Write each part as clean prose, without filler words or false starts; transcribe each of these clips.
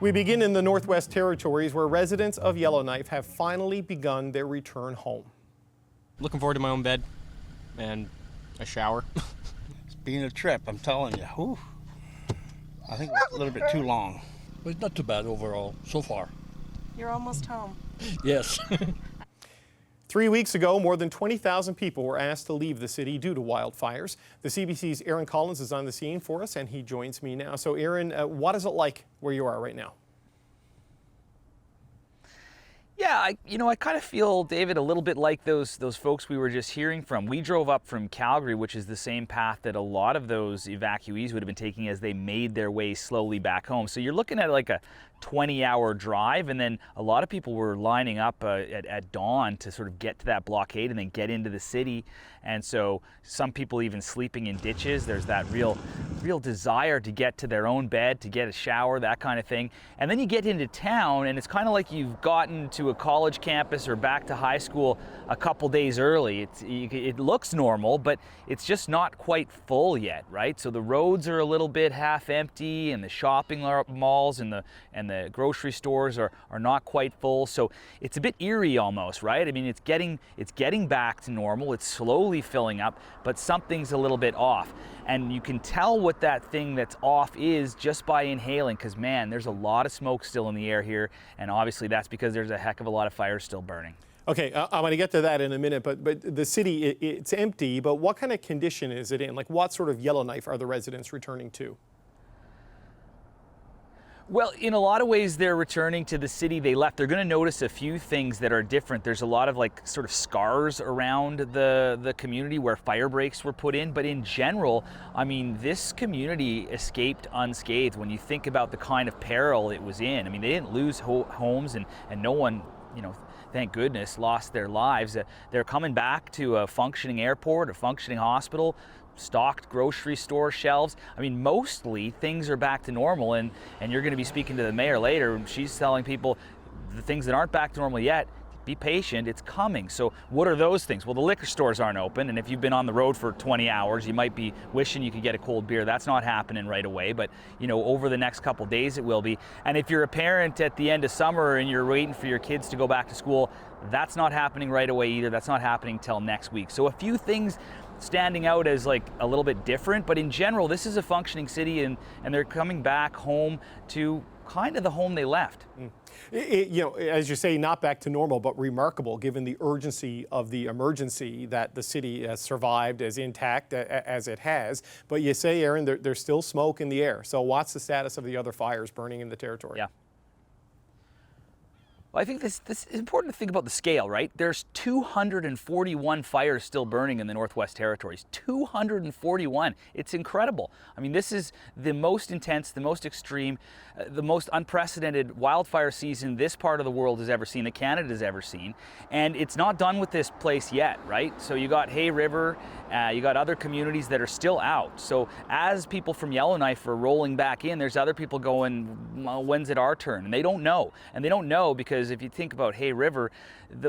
We begin in the Northwest Territories, where residents of Yellowknife have finally begun their return home. Looking forward to my own bed and a shower. It's been a trip, I'm telling you. Whew. I think it's a little bit too long. But it's not too bad overall, so far. You're almost home. Yes. 3 weeks ago, more than 20,000 people were asked to leave the city due to wildfires. The CBC's Aaron Collins is on the scene for us, and he joins me now. So, Aaron, what is it like where you are right now? Yeah, I kind of feel, David, a little bit like those folks we were just hearing from. We drove up from Calgary, which is the same path that a lot of those evacuees would have been taking as they made their way slowly back home. So you're looking at like a 20-hour drive, and then a lot of people were lining up at dawn to sort of get to that blockade and then get into the city. And so some people even sleeping in ditches. There's that real desire to get to their own bed, to get a shower, that kind of thing. And then you get into town, and it's kind of like you've gotten to a college campus or back to high school a couple days early. It looks normal, but it's just not quite full yet, right? So the roads are a little bit half empty, and the shopping malls and the grocery stores are not quite full. So it's a bit eerie almost, right? I mean, it's getting back to normal. It's slowly filling up, but something's a little bit off. And you can tell what that thing that's off is just by inhaling, because man, there's a lot of smoke still in the air here, and obviously that's because there's a heck of a lot of fires still burning. Okay, I'm going to get to that in a minute, but the city, it's empty, but what kind of condition is it in? Like, what sort of Yellowknife are the residents returning to? Well, in a lot of ways, they're returning to the city they left. They're going to notice a few things that are different. There's a lot of like sort of scars around the community where fire breaks were put in. But in general, I mean, this community escaped unscathed when you think about the kind of peril it was in. I mean, they didn't lose homes, and no one, thank goodness, lost their lives. They're coming back to a functioning airport, a functioning hospital, stocked grocery store shelves. I mean, mostly things are back to normal, and you're going to be speaking to the mayor later. She's telling people the things that aren't back to normal yet, be patient, it's coming. So what are those things? Well, the liquor stores aren't open, and if you've been on the road for 20 hours, you might be wishing you could get a cold beer. That's not happening right away, but over the next couple days it will be. And if you're a parent at the end of summer and you're waiting for your kids to go back to school, that's not happening right away either. That's not happening till next week. So a few things standing out as like a little bit different, but in general, this is a functioning city, and they're coming back home to kind of the home they left. As you say, not back to normal, but remarkable given the urgency of the emergency that the city has survived as intact as it has. But you say, Aaron, there's still smoke in the air. So what's the status of the other fires burning in the territory? Yeah. Well, I think this is important to think about the scale, right? There's 241 fires still burning in the Northwest Territories. 241. It's incredible. I mean, this is the most intense, the most extreme, the most unprecedented wildfire season this part of the world has ever seen, that Canada's ever seen. And it's not done with this place yet, right? So you got Hay River, you got other communities that are still out. So as people from Yellowknife are rolling back in, there's other people going, well, when's it our turn? And they don't know. And they don't know because if you think about Hay River,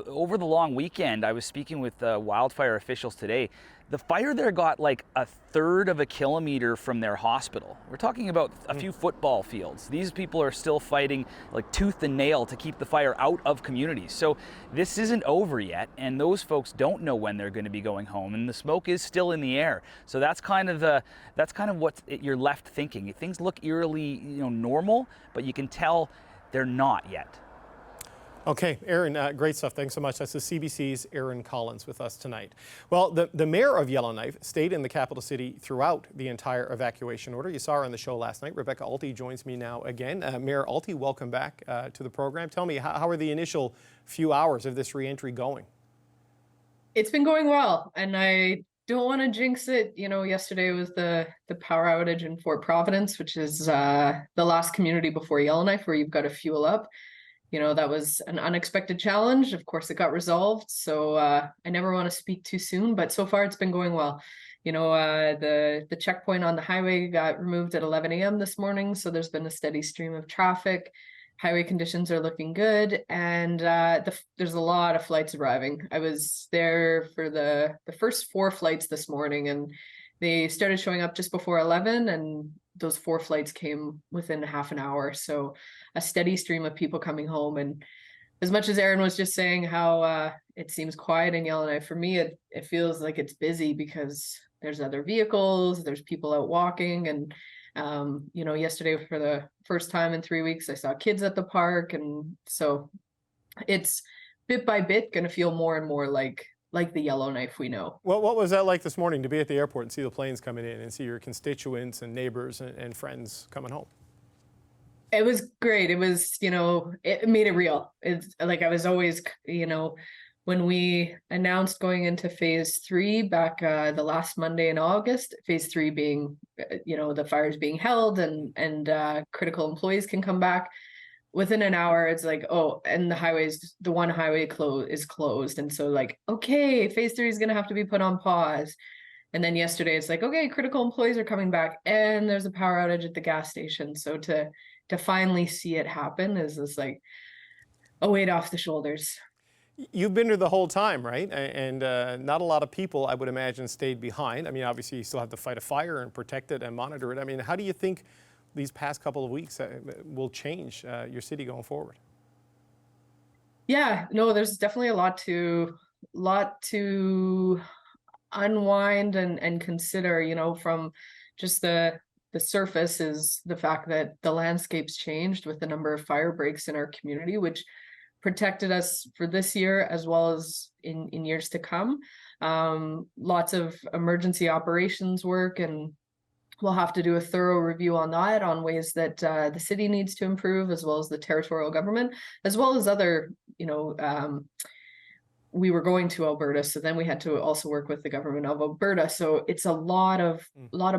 over the long weekend, I was speaking with wildfire officials today. The fire there got like a third of a kilometer from their hospital. We're talking about a few football fields. These people are still fighting like tooth and nail to keep the fire out of communities. So this isn't over yet, and those folks don't know when they're going to be going home, and the smoke is still in the air. So that's kind of what you're left thinking. Things look eerily, normal, but you can tell they're not yet. Okay, Aaron, great stuff. Thanks so much. That's the CBC's Aaron Collins with us tonight. Well, the mayor of Yellowknife stayed in the capital city throughout the entire evacuation order. You saw her on the show last night. Rebecca Alty joins me now again. Mayor Alty, welcome back to the program. Tell me, how are the initial few hours of this reentry going? It's been going well, and I don't want to jinx it. Yesterday was the power outage in Fort Providence, which is the last community before Yellowknife where you've got to fuel up. That was an unexpected challenge. Of course, it got resolved. So I never want to speak too soon, but so far it's been going well. The checkpoint on the highway got removed at 11 a.m. this morning. So there's been a steady stream of traffic. Highway conditions are looking good. And there's a lot of flights arriving. I was there for the first 4 flights this morning, and they started showing up just before 11, and those 4 flights came within half an hour. So a steady stream of people coming home. And as much as Aaron was just saying how it seems quiet in Yellowknife, for me, it feels like it's busy because there's other vehicles, there's people out walking. And, yesterday for the first time in 3 weeks, I saw kids at the park. And so it's bit by bit going to feel more and more like the Yellowknife we know. Well, what was that like this morning to be at the airport and see the planes coming in and see your constituents and neighbors and friends coming home? It was great. It was, it made it real. It's like I was always, when we announced going into phase 3 back the last Monday in August, phase 3 being, the fires being held and critical employees can come back. Within an hour, it's like, oh, and the one highway is closed. And so like, okay, phase 3 is going to have to be put on pause. And then yesterday it's like, okay, critical employees are coming back and there's a power outage at the gas station. So to finally see it happen is just like a weight off the shoulders. You've been here the whole time, right? And not a lot of people, I would imagine, stayed behind. I mean, obviously you still have to fight a fire and protect it and monitor it. I mean, how do you think these past couple of weeks will change your city going forward? Yeah, no, there's definitely a lot to unwind and consider, from just the surface is the fact that the landscape's changed with the number of fire breaks in our community, which protected us for this year as well as in years to come. Lots of emergency operations work, and we'll have to do a thorough review on that, on ways that the city needs to improve, as well as the territorial government, as well as other, we were going to Alberta, so then we had to also work with the government of Alberta. So it's a lot of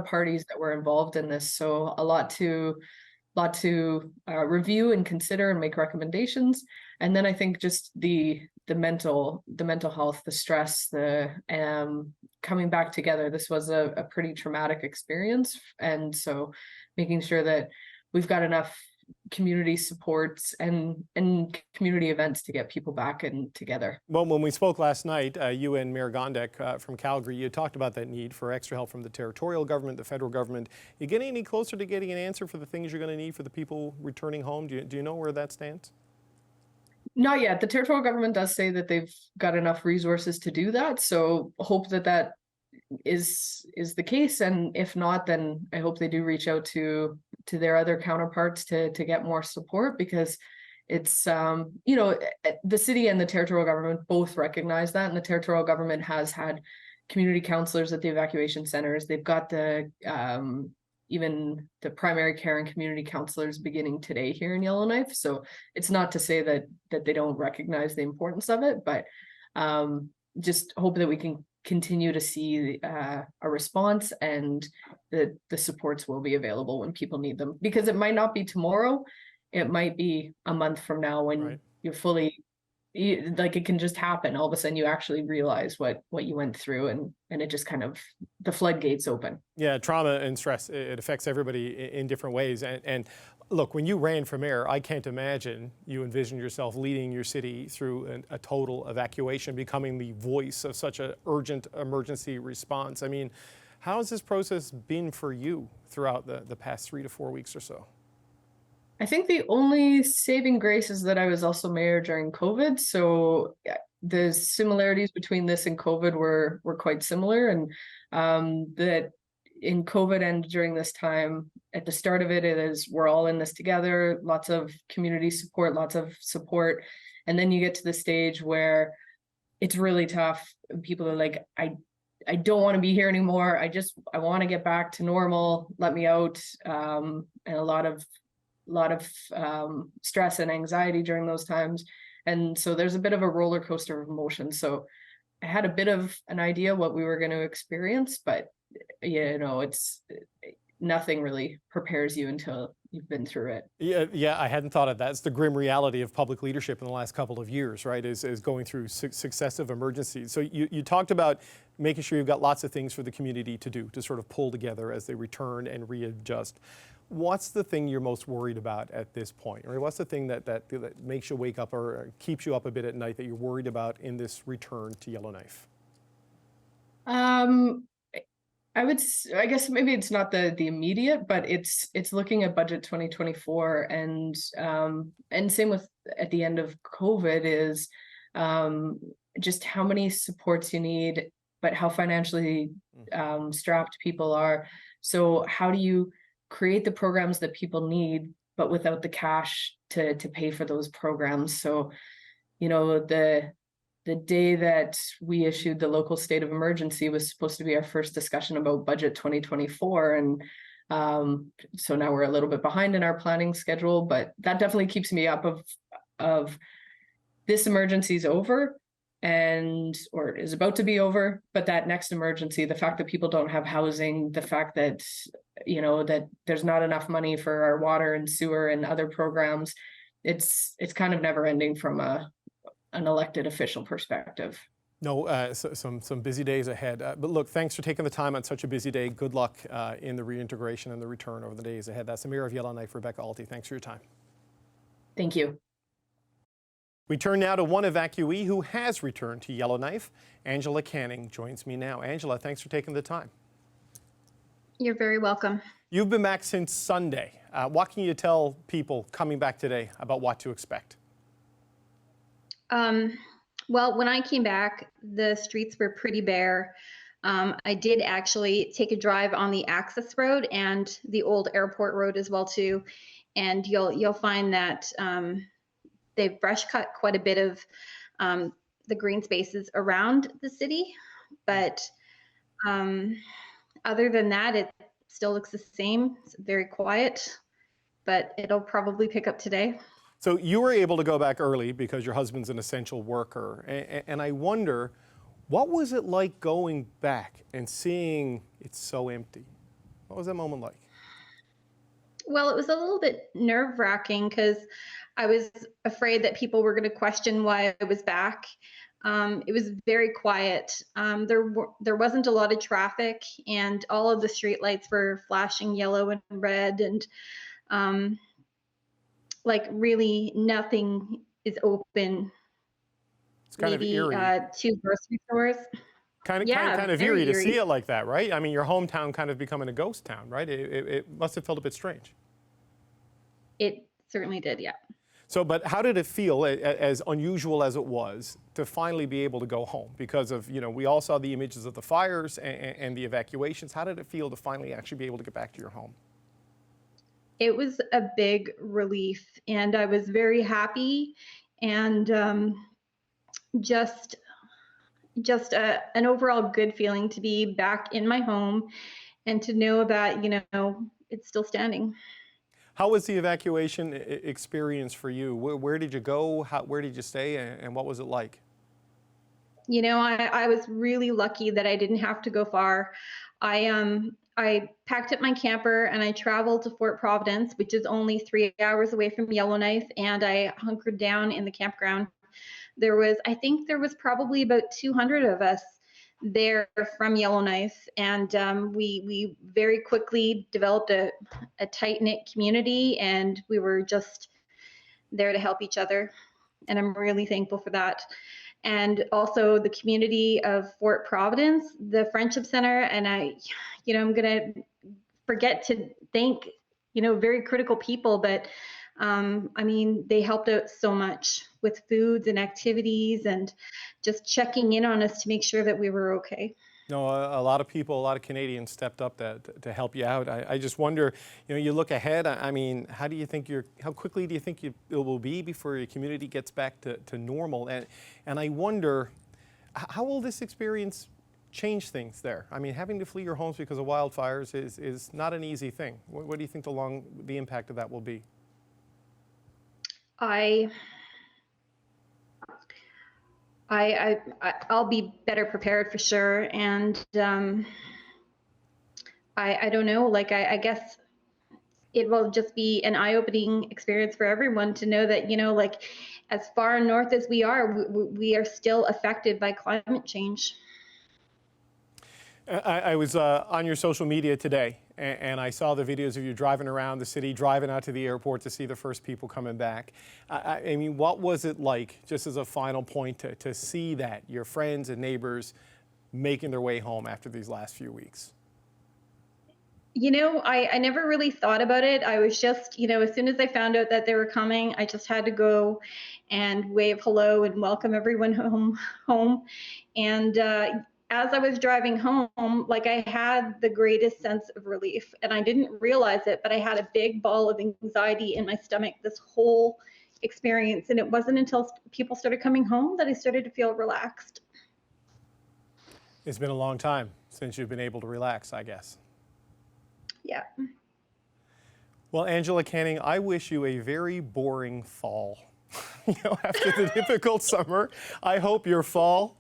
parties that were involved in this. So a lot to review and consider and make recommendations. And then I think just the mental health, the stress, the coming back together. This was a pretty traumatic experience, and so making sure that we've got enough community supports and community events to get people back and together. Well, when we spoke last night, you and Mayor Gondek from Calgary, you talked about that need for extra help from the territorial government, the federal government. You getting any closer to getting an answer for the things you're going to need for the people returning home? Do you know where that stands? Not yet. The territorial government does say that they've got enough resources to do that. So hope that is the case. And if not, then I hope they do reach out to their other counterparts to get more support, because it's, the city and the territorial government both recognize that. And the territorial government has had community counselors at the evacuation centers. They've got the, even the primary care and community counselors beginning today here in Yellowknife. So it's not to say that they don't recognize the importance of it, but just hope that we can continue to see a response, and that the supports will be available when people need them, because it might not be tomorrow, it might be a month from now when you're fully, like, it can just happen. All of a sudden you actually realize what you went through, and it just kind of, the floodgates open. Yeah, trauma and stress, it affects everybody in different ways. And look, when you ran for mayor, I can't imagine you envisioned yourself leading your city through a total evacuation, becoming the voice of such an urgent emergency response. I mean, how has this process been for you throughout the past 3 to 4 weeks or so? I think the only saving grace is that I was also mayor during COVID. So the similarities between this and COVID were quite similar. And that in COVID and during this time, at the start of it, we're all in this together, lots of community support, lots of support. And then you get to the stage where it's really tough. People are like, I don't want to be here anymore. I want to get back to normal. Let me out. And a lot of stress and anxiety during those times. And so there's a bit of a roller coaster of emotions. So I had a bit of an idea what we were going to experience, but it's nothing really prepares you until you've been through it. Yeah, I hadn't thought of that. It's the grim reality of public leadership in the last couple of years, right? Is going through successive emergencies. So you talked about making sure you've got lots of things for the community to do, to sort of pull together as they return and readjust. What's the thing you're most worried about at this point? Or what's the thing that makes you wake up or keeps you up a bit at night that you're worried about in this return to Yellowknife? I guess maybe it's not the immediate, but it's looking at budget 2024, and same with at the end of COVID is just how many supports you need, but how financially strapped people are. So how do you create the programs that people need, but without the cash to pay for those programs? So, you know, the day that we issued the local state of emergency was supposed to be our first discussion about budget 2024. And so now we're a little bit behind in our planning schedule, but that definitely keeps me up of this emergency is over or is about to be over, but that next emergency, the fact that people don't have housing, the fact that, you know, that there's not enough money for our water and sewer and other programs, it's kind of never ending from an elected official perspective. No, some busy days ahead. But look, thanks for taking the time on such a busy day. Good luck in the reintegration and the return over the days ahead. That's the Mayor of Yellowknife, Rebecca Alty. Thanks for your time. Thank you. We turn now to one evacuee who has returned to Yellowknife. Angela Canning joins me now. Angela, thanks for taking the time. You're very welcome. You've been back since Sunday. What can you tell people coming back today about what to expect? Well, when I came back, the streets were pretty bare. I did actually take a drive on the access road and the old airport road as well too. And you'll find that they've brush cut quite a bit of the green spaces around the city. But other than that, it still looks the same. It's very quiet, but it'll probably pick up today. So you were able to go back early because your husband's an essential worker. And I wonder, what was it like going back and seeing it so empty? What was that moment like? Well, it was a little bit nerve-wracking because I was afraid that people were going to question why I was back. It was very quiet. There wasn't a lot of traffic, and all of the streetlights were flashing yellow and red, and like really nothing is open. It's kind Maybe, of eerie. 2 grocery stores. Kind of very eerie to see it like that, right? I mean, your hometown kind of becoming a ghost town, right? It must have felt a bit strange. It certainly did, yeah. So, but how did it feel, as unusual as it was, to finally be able to go home? Because of, you know, we all saw the images of the fires and the evacuations. How did it feel to finally actually be able to get back to your home? It was a big relief, and I was very happy, and just an overall good feeling to be back in my home and to know that, you know, it's still standing. How was the evacuation experience for you? Where did you go? Where did you stay? And what was it like? You know, I was really lucky that I didn't have to go far. I packed up my camper and I traveled to Fort Providence, which is only 3 hours away from Yellowknife, and I hunkered down in the campground. I think there was probably about 200 of us there from Yellowknife, and we very quickly developed a tight-knit community, and we were just there to help each other, and I'm really thankful for that. And also the community of Fort Providence, the Friendship Center, and I'm gonna forget to thank, very critical people, but I mean, they helped out so much with foods and activities and just checking in on us to make sure that we were okay. No, a lot of people, a lot of Canadians stepped up to help you out. I just wonder, you look ahead. I mean, how quickly do you think it will be before your community gets back to normal? And I wonder, how will this experience change things there? I mean, having to flee your homes because of wildfires is not an easy thing. What do you think the impact of that will be? I'll be better prepared for sure, and I don't know. I guess it will just be an eye-opening experience for everyone to know that as far north as we are still affected by climate change. I was on your social media today, and I saw the videos of you driving around the city, driving out to the airport to see the first people coming back. I mean, what was it like, just as a final point, to see that, your friends and neighbors making their way home after these last few weeks? You know, I never really thought about it. I was just, you know, as soon as I found out that they were coming, I just had to go and wave hello and welcome everyone home. And as I was driving home, like I had the greatest sense of relief, and I didn't realize it, but I had a big ball of anxiety in my stomach this whole experience. And it wasn't until people started coming home that I started to feel relaxed. It's been a long time since you've been able to relax, I guess. Yeah. Well, Angela Canning, I wish you a very boring fall. You know, after the difficult summer, I hope your fall,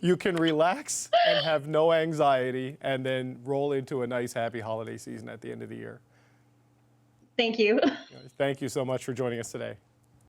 you can relax and have no anxiety and then roll into a nice, happy holiday season at the end of the year. Thank you. Thank you so much for joining us today.